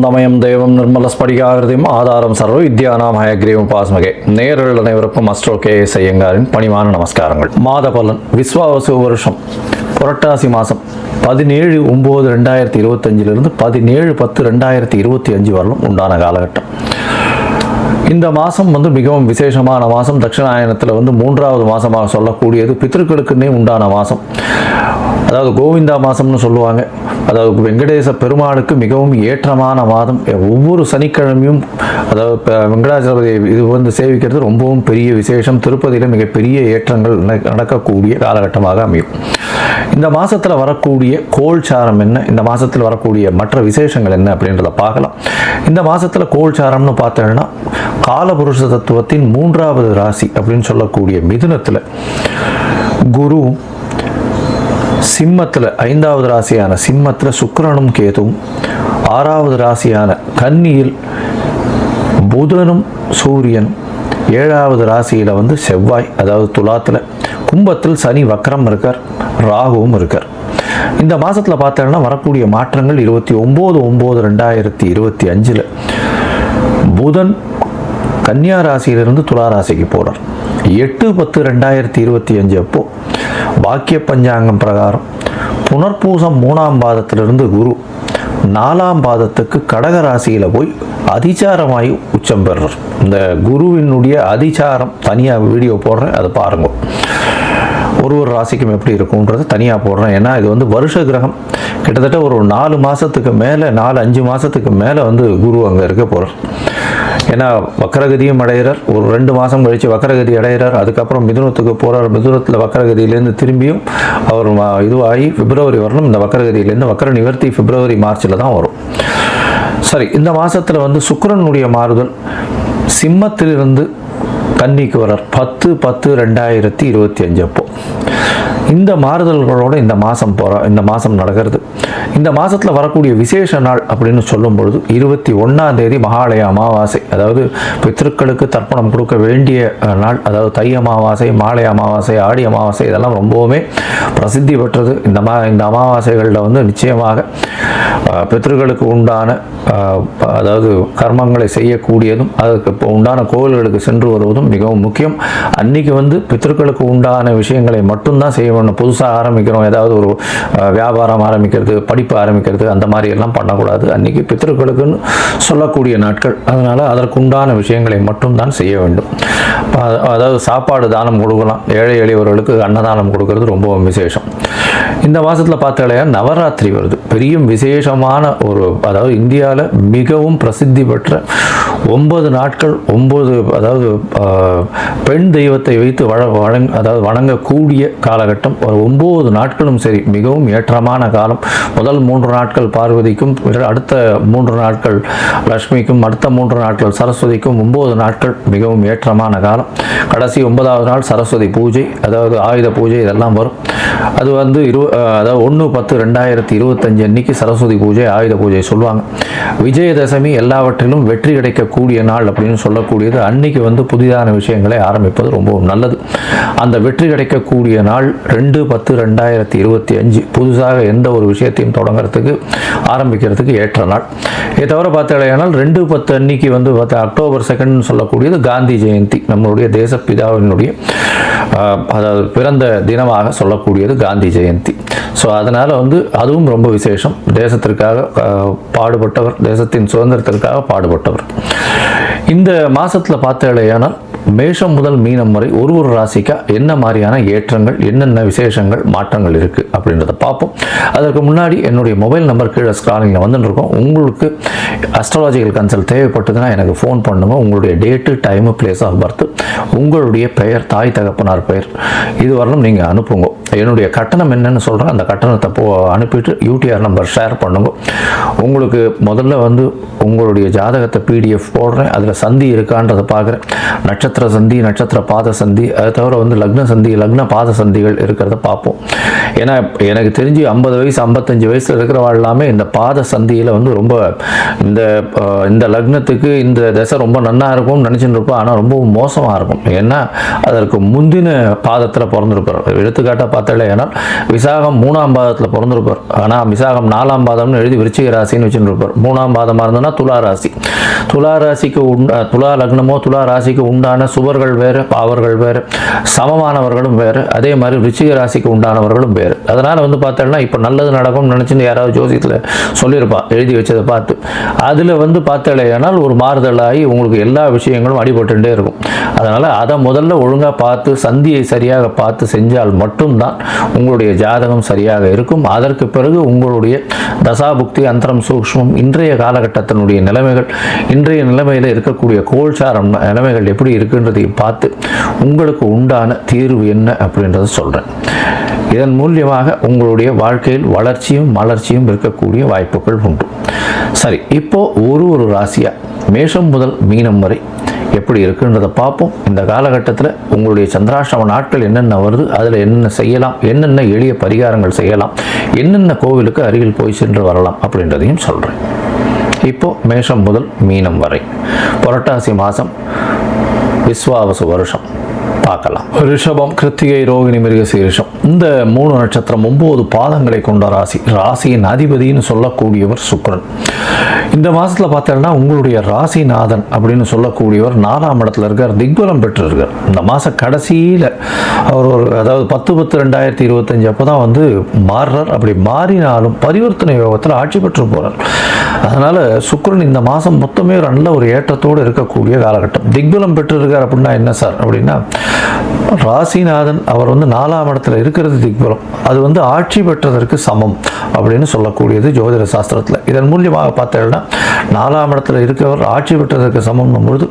ஞானானந்தமயம் தேவம் நிர்மலஸ்படிகாகிருதியும் ஆதாரம் சர்வ வித்யானாம் ஹயக்ரீவம் பாஸ்மகே. நேயர்கள் அனைவருக்கும் அஸ்ட்ரோ KS ஐயங்காரின் பணிவான நமஸ்காரங்கள். மாத பலன் விஸ்வாவசு வருஷம் புரட்டாசி மாதம் 17/9/2025 17/10/2025 வரலும் உண்டான காலகட்டம். இந்த மாதம் மிகவும் விசேஷமான மாதம். தட்சிணாயனத்தில் மூன்றாவது மாதமாக சொல்லக்கூடியது பித்ருக்களுக்குன்னே உண்டான மாதம். அதாவது கோவிந்தா மாதம்னு சொல்லுவாங்க. அதாவது வெங்கடேச பெருமாளுக்கு மிகவும் ஏற்றமான மாதம். ஒவ்வொரு சனிக்கிழமையும் அதாவது வெங்கடாச்சலபதி இது சேவிக்கிறது ரொம்பவும் பெரிய விசேஷம். திருப்பதியில் மிகப்பெரிய ஏற்றங்கள் நடக்கக்கூடிய காலகட்டமாக அமையும். இந்த மாதத்தில் வரக்கூடிய கோல்சாரம் என்ன, இந்த மாதத்தில் வரக்கூடிய மற்ற விசேஷங்கள் என்ன அப்படின்றத பார்க்கலாம். இந்த மாதத்தில் கோல்சாரம்னு பார்த்தோம்னா காலபுருஷ தத்துவத்தின் 3வது ராசி அப்படின்னு சொல்லக்கூடிய மிதுனத்தில் குரு, சிம்மத்தில் 5வது ராசியான சிம்மத்தில் சுக்கிரனும் கேதுவும், 6வது ராசியான கன்னியில் புதனும் சூரியனும், 7வது ராசியில் செவ்வாய் அதாவது துலாத்தில், கும்பத்தில் சனி வக்ரம் இருக்கார், ராகுவும் இருக்கார். இந்த மாதத்தில் பார்த்தோம்னா வரக்கூடிய மாற்றங்கள் 29/9/2025 புதன் கன்னியா ராசியிலிருந்து துலா ராசிக்கு போகிறார். 8/10/2025 அப்போ வாக்கிய பஞ்சாங்கம் பிரகாரம் புனர்பூசம் 3ஆம் பாதத்திலிருந்து குரு 4ஆம் பாதத்துக்கு கடக ராசியில் போய் அதிசாரமாகி உச்சம் பெறுறார். இந்த குருவினுடைய அதிசாரம் தனியாக வீடியோ போடுறேன், அதை பாருங்க. ஒரு ராசிக்கும் எப்படி இருக்கும்ன்றது தனியாக போடுறேன். ஏன்னா இது வருஷ கிரகம். கிட்டத்தட்ட ஒரு 4 மாதத்துக்கு மேலே 4-5 மாதத்துக்கு மேலே குரு அங்கே இருக்க போகிறார். ஏன்னா வக்கரகதியும் அடைகிறார். ஒரு 2 மாதம் கழித்து வக்கரகதி அடைகிறார். அதுக்கப்புறம் மிதுனத்துக்கு போகிறார். மிதுனத்தில் வக்கரகதியிலேருந்து திரும்பியும் அவர் இதுவாகி பிப்ரவரி வரணும். இந்த வக்கரகதியிலேருந்து வக்கர நிவர்த்தி பிப்ரவரி மார்ச்சில் தான் வரும். சரி, இந்த மாதத்தில் சுக்கிரனுடைய மாறுதல் சிம்மத்திலிருந்து கன்னிக்கு வரார் 10/10/2025 அப்போ. இந்த மாறுதல்களோடு இந்த மாதம் நடக்கிறது. இந்த மாதத்தில் வரக்கூடிய விசேஷ நாள் அப்படின்னு சொல்லும் பொழுது 21ஆம் தேதி மகாலய அமாவாசை, அதாவது பித்ருக்களுக்கு தர்ப்பணம் கொடுக்க வேண்டிய நாள். அதாவது தை அமாவாசை, மாலை அமாவாசை, ஆடி அமாவாசை இதெல்லாம் ரொம்பவுமே பிரசித்தி பெற்றது. இந்த அமாவாசைகளில் நிச்சயமாக பித்ருக்களுக்கு உண்டான அதாவது கர்மங்களை செய்யக்கூடியதும் அதுக்கு இப்போ உண்டான கோவில்களுக்கு சென்று வருவதும் மிகவும் முக்கியம். அன்னைக்கு பித்ருக்களுக்கு உண்டான விஷயங்களை மட்டும்தான் செய்ய வேண்டும். புதுசாக ஆரம்பிக்கிறோம், ஏதாவது ஒரு வியாபாரம் ஆரம்பிக்கிறது, படிப்பு ஆரம்பிக்கிறது, அந்த மாதிரி எல்லாம் பண்ணக்கூடாது. அன்னைக்கு பித்ருக்களுக்குன்னு சொல்லக்கூடிய நாட்கள். அதனால் அதற்குண்டான விஷயங்களை மட்டும்தான் செய்ய வேண்டும். அதாவது சாப்பாடு தானம் கொடுக்கலாம். ஏழை எளியவர்களுக்கு அன்னதானம் கொடுக்கறது ரொம்பவும் விசேஷம். இந்த மாதத்தில் பார்த்தாலே நவராத்திரி வருது. பெரிய விசேஷமான ஒரு, அதாவது இந்தியாவில் மிகவும் பிரசித்தி பெற்ற 9 நாட்கள் 9 அதாவது பெண் தெய்வத்தை வைத்து அதாவது வணங்கக்கூடிய காலகட்டம். ஒரு 9 நாட்களும் சரி மிகவும் ஏற்றமான காலம். முதல் 3 நாட்கள் பார்வதிக்கும், அடுத்த 3 நாட்கள் லக்ஷ்மிக்கும், அடுத்த 3 நாட்கள் சரஸ்வதிக்கும், 9 நாட்கள் மிகவும் ஏற்றமான காலம். கடைசி 9வது நாள் சரஸ்வதி பூஜை, அதாவது ஆயுத பூஜை இதெல்லாம் வரும். அது அதாவது 1/10/2025 அன்னைக்கு சரஸ்வதி பூஜை, ஆயுத பூஜை சொல்லுவாங்க. விஜயதசமி எல்லாவற்றிலும் வெற்றி கிடைக்கக்கூடிய நாள் அப்படின்னு சொல்லக்கூடியது. அன்னைக்கு புதிதான விஷயங்களை ஆரம்பிப்பது ரொம்பவும் நல்லது. அந்த வெற்றி கிடைக்கக்கூடிய நாள் 2/10/2025 புதுசாக எந்த ஒரு விஷயத்தையும் தொடங்கிறதுக்கு ஆரம்பிக்கிறதுக்கு ஏற்ற நாள். இதை தவிர பார்த்தாலேயானால் 2/10 அன்னைக்கு அக்டோபர் 2 சொல்லக்கூடியது காந்தி ஜெயந்தி, நம்மளுடைய தேசப்பிதாவினுடைய அதாவது பிறந்த தினமாக சொல்லக்கூடியது காந்தி ஜெயந்தி. ஸோ அதனால் அதுவும் ரொம்ப விசேஷம். தேசத்திற்காக பாடுபட்டவர், தேசத்தின் சுதந்திரத்திற்காக பாடுபட்டவர். இந்த மாதத்தில் பார்த்தாலேயானால் மேஷம் முதல் மீனம் வரை ஒரு ராசிக்கா என்ன மாதிரியான ஏற்றங்கள், என்னென்ன விசேஷங்கள், மாற்றங்கள் இருக்குது அப்படின்றத பார்ப்போம். அதற்கு முன்னாடி என்னுடைய மொபைல் நம்பர் கீழே ஸ்க்ராலிங்கில் வந்துட்டுருக்கோம். உங்களுக்கு அஸ்ட்ராலஜிக்கல் கன்சல்ட் தேவைப்பட்டதுன்னா எனக்கு ஃபோன் பண்ணுங்க. உங்களுடைய date, time, place of birth, உங்களுடைய பெயர், தாய் தகப்பனார் பெயர், இது வரலும் நீங்கள் அனுப்புங்க. என்னுடைய கட்டணம் என்னன்னு சொல்கிறேன், அந்த கட்டணத்தை அனுப்பிட்டு UTR நம்பர் ஷேர் பண்ணுங்க. உங்களுக்கு முதல்ல உங்களுடைய ஜாதகத்தை PDF போடுறேன். அதில் சந்தி இருக்கான்றதை பார்க்குறேன். நட்சத்திர நட்சத்திர சந்தி, நட்சத்திர பாத சந்தி, அதை தவிர வந்து லக்ன சந்தி, லக்ன பாத சந்திகள் இருக்கிறத பார்ப்போம். ஏன்னா எனக்கு தெரிஞ்சு 50 வயசு 55 வயசில் இருக்கிறவா எல்லாமே இந்த பாத சந்தியில் வந்து ரொம்ப இந்த லக்னத்துக்கு இந்த தசை ரொம்ப நன்னா இருக்கும்னு நினச்சிட்டு இருப்போம். ஆனால் ரொம்ப மோசமாக இருக்கும். ஏன்னா அதற்கு முந்தின பாதத்தில் பிறந்திருப்பார். எடுத்துக்காட்டாக பார்த்தாலே ஏன்னால் விசாகம் 3ஆம் பாதத்தில் பிறந்திருப்பார். ஆனால் விசாகம் 4ஆம் பாதம்னு எழுதி விருச்சிக ராசின்னு வச்சுட்டு இருப்பார். 3ஆம் பாதமாக இருந்ததுன்னா துலா ராசி. துலா ராசிக்கு துலா லக்னமோ துலா ராசிக்கு உண்டான சுவர்கள் வேறு, பாவர்கள் வேறு, சமமானவர்களும் வேறு, அதே மாதிரி விருச்சிக ராசிக்கு உண்டானவர்களும் வேறு. அதனால் வந்து பார்த்தோம்னா இப்போ நல்லது நடக்கும்னு நினச்சின்னு யாராவது ஜோசியத்தில் சொல்லியிருப்பா எழுதி வச்சதை பார்த்து. அதில் வந்து பார்த்தாலேயானால் ஒரு மாறுதலாகி உங்களுக்கு எல்லா விஷயங்களும் அடிபட்டுட்டே இருக்கும். அதனால் அதை முதல்ல ஒழுங்காக பார்த்து சந்தியை சரியாக பார்த்து செஞ்சால் மட்டும்தான் உங்களுடைய ஜாதகம் சரியாக இருக்கும். அதற்கு பிறகு உங்களுடைய தசாபுக்தி, அந்தரம், சூக்ஷ்மம், இன்றைய காலகட்டத்தினுடைய நிலைமைகள், இன்றைய நிலைமையில் இருக்கக்கூடிய கோல்சாரம் நிலைமைகள் எப்படி இருக்குன்றதையும் பார்த்து உங்களுக்கு உண்டான தீர்வு என்ன அப்படின்றத சொல்கிறேன். இதன் மூலியமாக உங்களுடைய வாழ்க்கையில் வளர்ச்சியும் மலர்ச்சியும் இருக்கக்கூடிய வாய்ப்புகள் உண்டு. சரி, இப்போ ஒரு ராசியாக மேஷம் முதல் மீனம் வரை எப்படி இருக்குன்றதை பார்ப்போம். இந்த காலகட்டத்தில் உங்களுடைய சந்திராஷ்டம நாட்கள் என்னென்ன வருது, அதில் என்னென்ன செய்யலாம், என்னென்ன எளிய பரிகாரங்கள் செய்யலாம், என்னென்ன கோவிலுக்கு அருகில் போய் சென்று வரலாம் அப்படின்றதையும் சொல்கிறேன். இப்போ மேஷம் முதல் மீனம் வரை புரட்டாசி மாதம் விஸ்வாவசு வருஷம் பார்க்கலாம். ரிஷபம், கிருத்திகை, ரோகிணி, மிருகசீரிஷம் இந்த 3 நட்சத்திரம் 9 பாதங்களை கொண்ட ராசி. ராசியின் அதிபதினு சொல்லக்கூடியவர் சுக்கிரன். இந்த மாதத்தில் பார்த்தீங்கன்னா உங்களுடைய ராசிநாதன் அப்படின்னு சொல்லக்கூடியவர் 4ஆம் இடத்துல இருக்கார், திக்பலம் பெற்று இருக்கார். இந்த மாத கடைசியில் அவர் அதாவது 10/10/2025 அப்போ தான் வந்து மாறுறார். அப்படி மாறினாலும் பரிவர்த்தனை யோகத்தில் ஆட்சி பெற்று போகிறார். அதனால் சுக்கிரன் இந்த மாதம் மொத்தமே நல்ல ஒரு ஏற்றத்தோடு இருக்கக்கூடிய காலகட்டம். திக்பலம் பெற்று இருக்கார் அப்படின்னா என்ன சார் அப்படின்னா, ராசிநாதன் அவர் வந்து 4ஆம் இடத்துல இருக்கிறது திக்பலம். அது வந்து ஆட்சி பெற்றதற்கு சமம் அப்படின்னு சொல்லக்கூடியது ஜோதிட சாஸ்திரத்தில். இதன் மூலியமாக பார்த்தீங்கன்னா 4ஆம் இடத்துல இருக்கிறவர் ஆட்சி பெற்றதற்கு சமம் பொழுது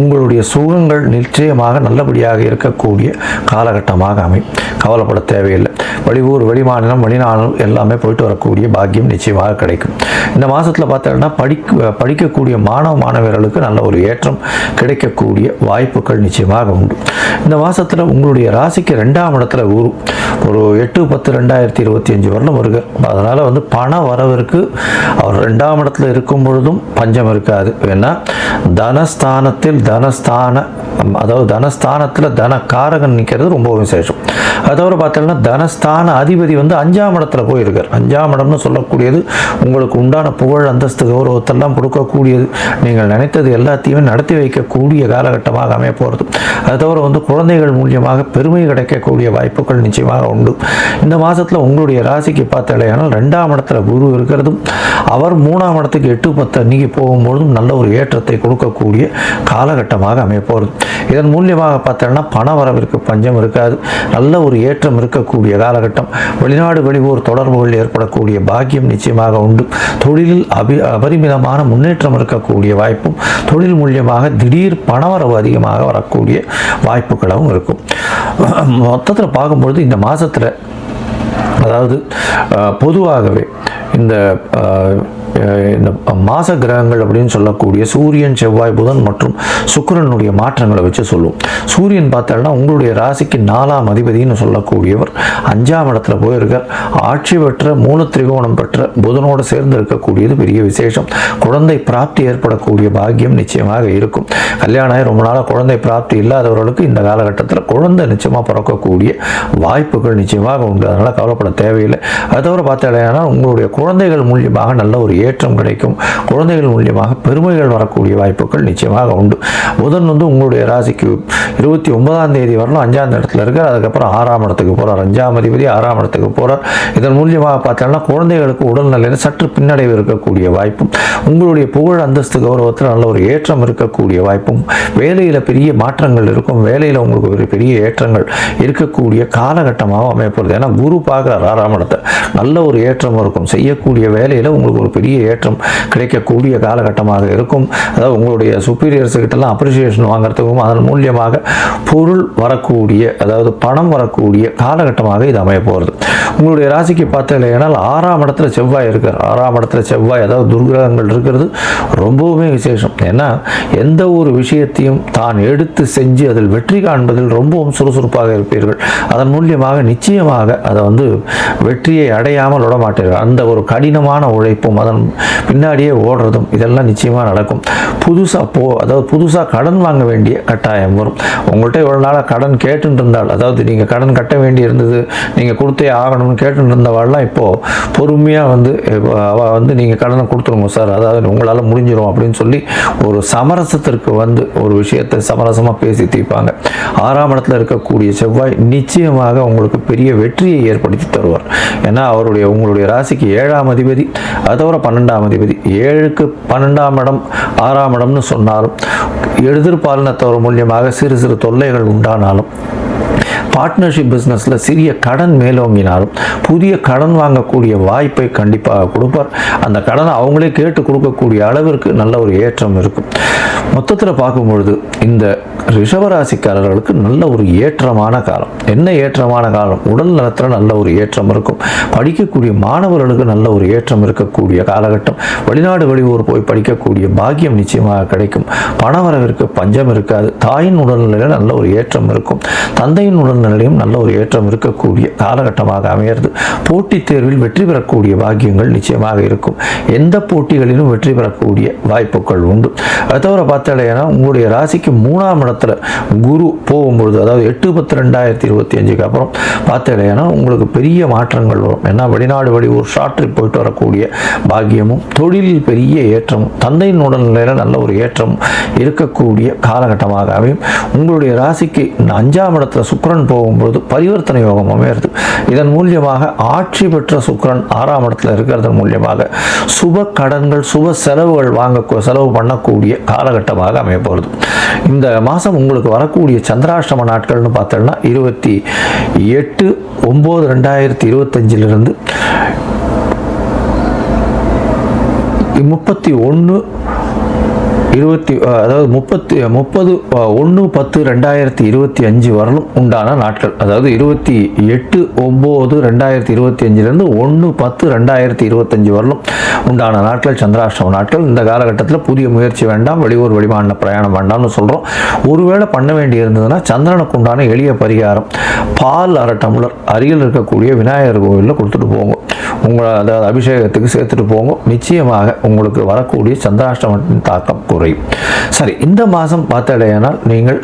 உங்களுடைய சுகங்கள் நிச்சயமாக நல்லபடியாக இருக்கக்கூடிய காலகட்டமாக அமையும். கவலைப்பட தேவையில்லை. வெளியூர், வெளிமாநிலம், வெளிநாடு எல்லாமே போயிட்டு வரக்கூடிய பாக்கியம் நிச்சயமாக கிடைக்கும். இந்த மாதத்தில் பார்த்தீங்கன்னா படிக்கக்கூடிய மாணவர்களுக்கு நல்ல ஒரு ஏற்றம் கிடைக்கக்கூடிய வாய்ப்புகள் நிச்சயமாக உண்டு. இந்த மாதத்தில் உங்களுடைய ராசிக்கு 2ஆம் இடத்துல குரு ஒரு 8/10/2025 வரலும் வருக. அதனால் வந்து பண வரவிற்கு அவர் 2ஆம் இடத்துல இருக்கும் பொழுதும் பஞ்சம் இருக்காது. ஏன்னா தனஸ்தானத்தில் தனஸ்தானத்தில் தனக்காரகன் நிற்கிறது ரொம்ப விசேஷம். அதோட பார்த்தோம்னா தனஸ்தான அதிபதி வந்து 5ஆம் இடத்துல போயிருக்கார். 5ஆம் இடம்னு சொல்லக்கூடியது உங்களுக்கு உண்டான புகழ், அந்தஸ்து, கௌரவத்தெல்லாம் கொடுக்கக்கூடியது. நீங்கள் நினைத்தது எல்லாத்தையுமே நடத்தி வைக்கக்கூடிய காலகட்டமாக அமைய போகிறது. அது தவிர வந்து குழந்தைகள் மூலியமாக பெருமை கிடைக்கக்கூடிய வாய்ப்புகள் நிச்சயமாக உண்டு. இந்த மாதத்தில் உங்களுடைய ராசிக்கு பார்த்தாலேயானால் 2ஆம் இடத்துல குரு இருக்கிறதும் அவர் 3ஆம் இடத்துக்கு 8/10 அன்னைக்கு போகும்பொழுதும் நல்ல ஒரு ஏற்றத்தை கொடுக்கக்கூடிய காலகட்டமாக அமைய போகிறது. இதன் மூலியமாக பார்த்தோம்னா பண வரவிற்கு பஞ்சம் இருக்காது. நல்ல ஒரு ஏற்றம் இருக்கக்கூடிய காலகட்டம். வெளிநாடு, வெளியூர் தொடர்புகள் ஏற்படக்கூடிய பாக்கியம் நிச்சயமாக உண்டு. தொழிலில் அபரிமிதமான முன்னேற்றம் இருக்கக்கூடிய வாய்ப்பும், தொழில் மூலியமாக திடீர் பணவரவு அதிகமாக வரக்கூடிய வாய்ப்புகளும் இருக்கும். மொத்தத்தில் பார்க்கும்பொழுது இந்த மாதத்தில் அதாவது பொதுவாகவே இந்த மாச கிரகங்கள் அப்படின்னு சொல்லக்கூடிய சூரியன், செவ்வாய், புதன் மற்றும் சுக்கிரனுடைய மாற்றங்களை வச்சு சொல்லுவோம். சூரியன் பார்த்தோம்னா உங்களுடைய ராசிக்கு 4ஆம் அதிபதினு சொல்லக்கூடியவர் 5ஆம் இடத்துல போயிருக்கார். ஆட்சி பெற்ற மூலத்திரிகோணம் பெற்ற புதனோடு சேர்ந்து இருக்கக்கூடியது பெரிய விசேஷம். குழந்தை பிராப்தி ஏற்படக்கூடிய பாக்கியம் நிச்சயமாக இருக்கும். கல்யாணம் ரொம்ப நாளாக குழந்தை பிராப்தி இல்லாதவர்களுக்கு இந்த காலகட்டத்தில் குழந்தை நிச்சயமாக பிறக்கக்கூடிய வாய்ப்புகள் நிச்சயமாக உண்டு. அதனால் கவலைப்பட தேவையில்லை. அதை தவிர பார்த்தீங்கன்னா உங்களுடைய குழந்தைகள் மூலியமாக நல்ல ஒரு ஏற்றம் கிடைக்கும். குழந்தைகள் மூலியமாக பெருமைகள் வரக்கூடிய வாய்ப்புகள் நிச்சயமாக உண்டு. புதன் வந்து உங்களுடைய ராசிக்கு 29ஆம் தேதி வரலாம் 5ஆம் இடத்துல இருக்கார். அதுக்கப்புறம் 6ஆம் இடத்துக்கு போகிறார். 5ஆம் அதிபதி 6ஆம் இடத்துக்கு போகிறார். இதன் மூலியமாக பார்த்தோம்னா குழந்தைகளுக்கு உடல்நிலையில் சற்று பின்னடைவு இருக்கக்கூடிய வாய்ப்பும், உங்களுடைய புகழ், அந்தஸ்து, கௌரவத்தில் நல்ல ஒரு ஏற்றம் இருக்கக்கூடிய வாய்ப்பும், வேலையில் பெரிய மாற்றங்கள் இருக்கும். வேலையில் உங்களுக்கு ஒரு பெரிய ஏற்றங்கள் இருக்கக்கூடிய காலகட்டமாக அமையப்படுது. ஏன்னா குரு பார்க்குறார் 6ஆம் இடத்தை. நல்ல ஒரு ஏற்றம் இருக்கும். செய்யக்கூடிய வேலையில் உங்களுக்கு ஒரு பெரிய ஏற்றம் கிடைக்கக்கூடிய காலகட்டமாக இருக்கும். அதாவது உங்களுடைய சுப்பீரியர்ஸ் கிட்டலாம் அப்ரிசியேஷன் வாங்குறதுக்கும் அதன் மூலியமாக பொருள் வரக்கூடிய, அதாவது பணம் வரக்கூடிய காலகட்டமாக இது அமைய போகிறது. உங்களுடைய ராசிக்கு பார்த்தீங்கன்னா 6ஆம் இடத்துல செவ்வாய் இருக்கார். 6ஆம் இடத்துல செவ்வாய், அதாவது துர்கிரகங்கள் இருக்கிறது ரொம்பவுமே விசேஷம். ஏன்னா எந்த ஒரு விஷயத்தையும் தான் எடுத்து செஞ்சு அதில் வெற்றி காண்பதில் ரொம்பவும் சுறுசுறுப்பாக இருப்பீர்கள். அதன் மூலியமாக நிச்சயமாக அதை வெற்றியை அடையாமல் விட மாட்டீர்கள். அந்த ஒரு கடினமான உழைப்பும் அதன் பின்னாடியே ஓடுறதும் இதெல்லாம் நிச்சயமாக நடக்கும். புதுசாக கடன் வாங்க வேண்டிய கட்டாயம் வரும். உங்கள்கிட்ட இவ்வளோ நாளாக கடன் கேட்டுட்டு இருந்தால், அதாவது நீங்கள் கடன் கட்ட வேண்டி இருந்தது, நீங்கள் கொடுத்தே ஆகணும்னு கேட்டுட்டு இருந்தவாள்லாம் இப்போது பொறுமையாக அவள் நீங்கள் கடனை கொடுத்துருங்க சார், அதாவது உங்களால் முடிஞ்சிடும் அப்படின்னு சொல்லி ஒரு சமரசத்திற்கு ஒரு விஷயத்தை சமரசமாக பேசி தீர்ப்பாங்க. 6ஆம் இடத்துல இருக்கக்கூடிய செவ்வாய் நிச்சயமாக உங்களுக்கு பெரிய வெற்றியை ஏற்படுத்தி தருவார். ஏன்னா உங்களுடைய ராசிக்கு 7ஆம் அதிபதி, அதை தவிர 12ஆம் அதிபதி. 7க்கு 12ஆம் இடம் 6ஆம் இடம்னு சொன்னாலும் எதிர்பாலினத்தவர் மூலியமாக சிறு சிறு தொல்லைகள் உண்டானாலும், பார்ட்னர்ஷிப் பிஸ்னஸில் சிறிய கடன் மேலோங்கினாலும் புதிய கடன் வாங்கக்கூடிய வாய்ப்பை கண்டிப்பாக கொடுப்பார். அந்த கடனை அவங்களே கேட்டு கொடுக்கக்கூடிய அளவிற்கு நல்ல ஒரு ஏற்றம் இருக்கும். மொத்தத்தில் பார்க்கும்பொழுது இந்த ரிஷபராசிக்காரர்களுக்கு நல்ல ஒரு ஏற்றமான காலம். என்ன ஏற்றமான காலம்? உடல் நலத்தில் நல்ல ஒரு ஏற்றம் இருக்கும். படிக்கக்கூடிய மாணவர்களுக்கு நல்ல ஒரு ஏற்றம் இருக்கக்கூடிய காலகட்டம். வெளிநாடு வெளியூர் போய் படிக்கக்கூடிய பாக்கியம் நிச்சயமாக கிடைக்கும். பணவரவிற்கு பஞ்சம் இருக்காது. தாயின் உடல்நிலையில் நல்ல ஒரு ஏற்றம் இருக்கும். தந்தையின் உடல்நிலையும் நல்ல ஒரு ஏற்றம் இருக்கக்கூடிய காலகட்டமாக அமையிறது. போட்டித் தேர்வில் வெற்றி பெறக்கூடிய பாக்கியங்கள் நிச்சயமாக இருக்கும். எந்த போட்டிகளிலும் வெற்றி பெறக்கூடிய வாய்ப்புகள் உண்டு. அது தவிர பார்த்தாலேனா உங்களுடைய ராசிக்கு 3ஆம் இடத்துல குரு போகும்பொழுது, அதாவது 8/10/2025 அப்புறம் பார்த்தாலேனா உங்களுக்கு பெரிய மாற்றங்கள் வரும். ஏன்னா வெளிநாடு வெளியூர் ஷார்ட் ட்ரிப் போயிட்டு வரக்கூடிய பாக்கியமும், தொழிலில் பெரிய ஏற்றமும், தந்தையின் உடல்நிலையில் நல்ல ஒரு ஏற்றம் இருக்கக்கூடிய காலகட்டமாக அமையும். உங்களுடைய ராசிக்கு 5ஆம் இடத்துல சுக்கிரன் போகும்பொழுது பரிவர்த்தனை யோகம் அமையிறது. இதன் மூலியமாக ஆட்சி பெற்ற சுக்கிரன் 6ஆம் இடத்துல இருக்கிறதன் மூலியமாக சுப கடன்கள், சுப செலவுகள் செலவு பண்ணக்கூடிய காலகட்டமாக அமைய போகிறது. இந்த மாதம் உங்களுக்கு வரக்கூடிய சந்திராஷ்டம நாட்கள்னு பார்த்தோம்னா 28/9/2025 அதாவது 30/10/2025 வரலும் உண்டான நாட்கள். அதாவது 28/9/2025 1/10/2025 வரலும் உண்டான நாட்கள் சந்திராஷ்டம நாட்கள். இந்த காலகட்டத்தில் புதிய முயற்சி வேண்டாம், வெளியூர் வெளிமாநில பிரயாணம் வேண்டாம்னு சொல்கிறோம். ஒருவேளை பண்ண வேண்டி இருந்ததுன்னா சந்திரனுக்கு உண்டான எளிய பரிகாரம், பால் 1/2 டம்ளர் அருகில் இருக்கக்கூடிய விநாயகர் கோவிலில் கொடுத்துட்டு போங்க. அதாவது அபிஷேகத்துக்கு சேர்த்துட்டு போங்க. நிச்சயமாக உங்களுக்கு வரக்கூடிய சந்திராஷ்டமத்தின் தாக்கம் குறையும். சரி, இந்த மாதம் பார்த்தடையானால் நீங்கள்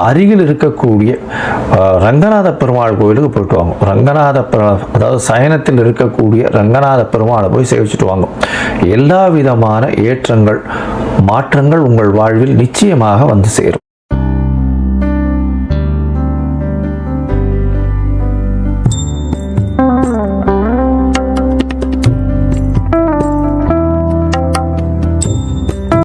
அருகில் இருக்கக்கூடிய ரங்கநாத பெருமாள் கோவிலுக்கு போயிட்டு வாங்க. அதாவது சயனத்தில் இருக்கக்கூடிய ரங்கநாத பெருமாளை போய் சேவிச்சுட்டு வாங்க. எல்லா விதமான ஏற்றங்கள், மாற்றங்கள் உங்கள் வாழ்வில் நிச்சயமாக வந்து சேரும்.